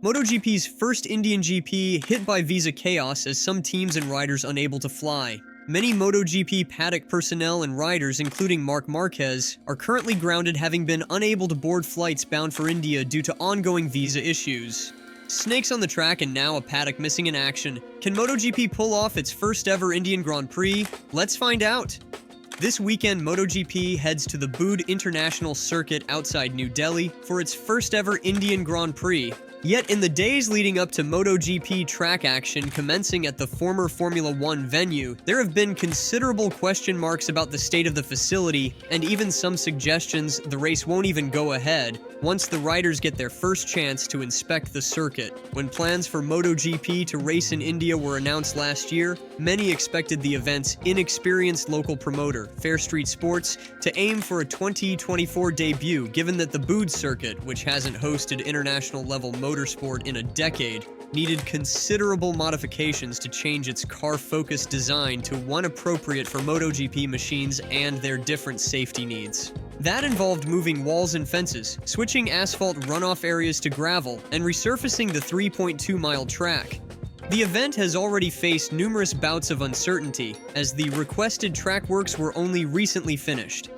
MotoGP's first Indian GP hit by visa chaos as some teams and riders unable to fly. Many MotoGP paddock personnel and riders, including Marc Marquez, are currently grounded, having been unable to board flights bound for India due to ongoing visa issues. Snakes on the track and now a paddock missing in action. Can MotoGP pull off its first ever Indian Grand Prix? Let's find out! This weekend, MotoGP heads to the Buddh International Circuit outside New Delhi for its first ever Indian Grand Prix. Yet in the days leading up to MotoGP track action commencing at the former Formula One venue, there have been considerable question marks about the state of the facility, and even some suggestions the race won't even go ahead once the riders get their first chance to inspect the circuit. When plans for MotoGP to race in India were announced last year, many expected the event's inexperienced local promoter, Fair Street Sports, to aim for a 2024 debut, given that the Buddh circuit, which hasn't hosted international-level motorsport in a decade, needed considerable modifications to change its car-focused design to one appropriate for MotoGP machines and their different safety needs. That involved moving walls and fences, switching asphalt runoff areas to gravel, and resurfacing the 3.2-mile track. The event has already faced numerous bouts of uncertainty, as the requested track works were only recently finished.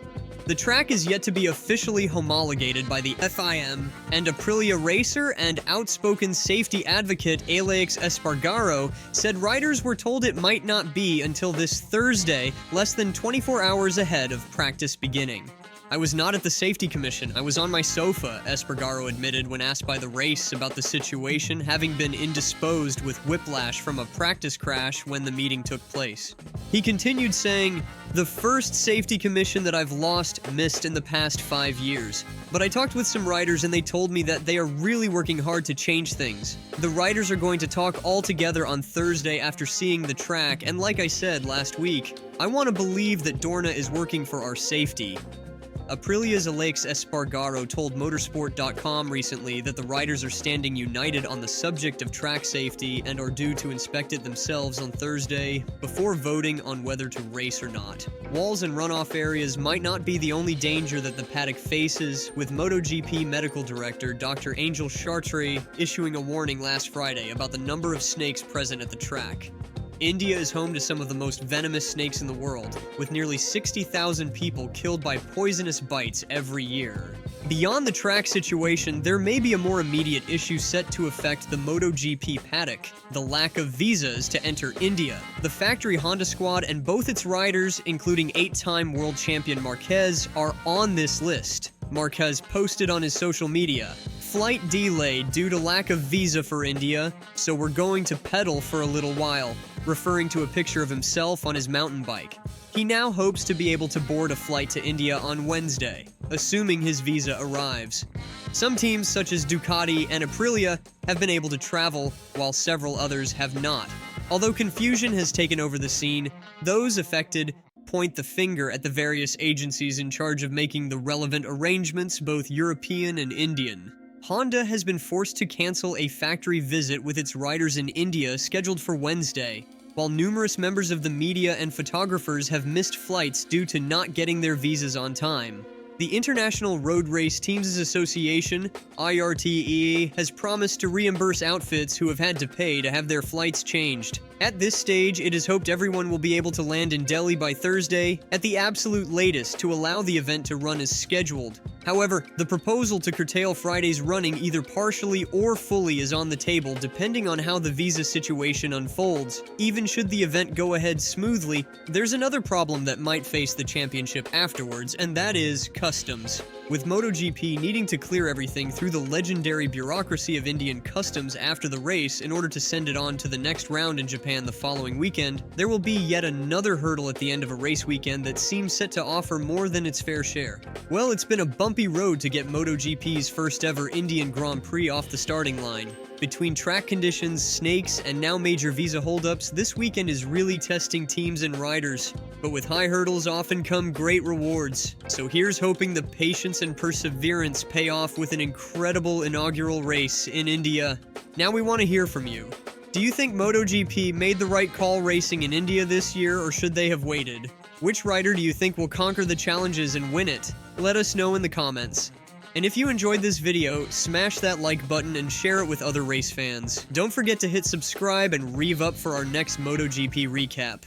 The track is yet to be officially homologated by the FIM, and Aprilia racer and outspoken safety advocate Alex Espargaro said riders were told it might not be until this Thursday, less than 24 hours ahead of practice beginning. "I was not at the safety commission, I was on my sofa," Espargaro admitted when asked by the race about the situation, having been indisposed with whiplash from a practice crash when the meeting took place. He continued saying, "The first safety commission that I've missed in the past 5 years. But I talked with some riders and they told me that they are really working hard to change things. The riders are going to talk all together on Thursday after seeing the track, and like I said last week, I want to believe that Dorna is working for our safety." Aprilia's Alex Espargaro told Motorsport.com recently that the riders are standing united on the subject of track safety and are due to inspect it themselves on Thursday before voting on whether to race or not. Walls and runoff areas might not be the only danger that the paddock faces, with MotoGP medical director Dr. Angel Chartre issuing a warning last Friday about the number of snakes present at the track. India is home to some of the most venomous snakes in the world, with nearly 60,000 people killed by poisonous bites every year. Beyond the track situation, there may be a more immediate issue set to affect the MotoGP paddock: the lack of visas to enter India. The factory Honda squad and both its riders, including 8-time world champion Marquez, are on this list. Marquez posted on his social media, "Flight delayed due to lack of visa for India, so we're going to pedal for a little while," referring to a picture of himself on his mountain bike. He now hopes to be able to board a flight to India on Wednesday, assuming his visa arrives. Some teams, such as Ducati and Aprilia, have been able to travel, while several others have not. Although confusion has taken over the scene, those affected point the finger at the various agencies in charge of making the relevant arrangements, both European and Indian. Honda has been forced to cancel a factory visit with its riders in India scheduled for Wednesday, while numerous members of the media and photographers have missed flights due to not getting their visas on time. The International Road Race Teams Association, IRTE, has promised to reimburse outfits who have had to pay to have their flights changed. At this stage, it is hoped everyone will be able to land in Delhi by Thursday, at the absolute latest, to allow the event to run as scheduled. However, the proposal to curtail Friday's running either partially or fully is on the table, depending on how the visa situation unfolds. Even should the event go ahead smoothly, there's another problem that might face the championship afterwards, and that is customs. With MotoGP needing to clear everything through the legendary bureaucracy of Indian customs after the race in order to send it on to the next round in Japan the following weekend, there will be yet another hurdle at the end of a race weekend that seems set to offer more than its fair share. Well, it's been a bumpy road to get MotoGP's first ever Indian Grand Prix off the starting line. Between track conditions, snakes, and now major visa holdups, this weekend is really testing teams and riders. But with high hurdles often come great rewards. So here's hoping the patience and perseverance pay off with an incredible inaugural race in India. Now we want to hear from you. Do you think MotoGP made the right call racing in India this year, or should they have waited? Which rider do you think will conquer the challenges and win it? Let us know in the comments. And if you enjoyed this video, smash that like button and share it with other race fans. Don't forget to hit subscribe and rev up for our next MotoGP recap.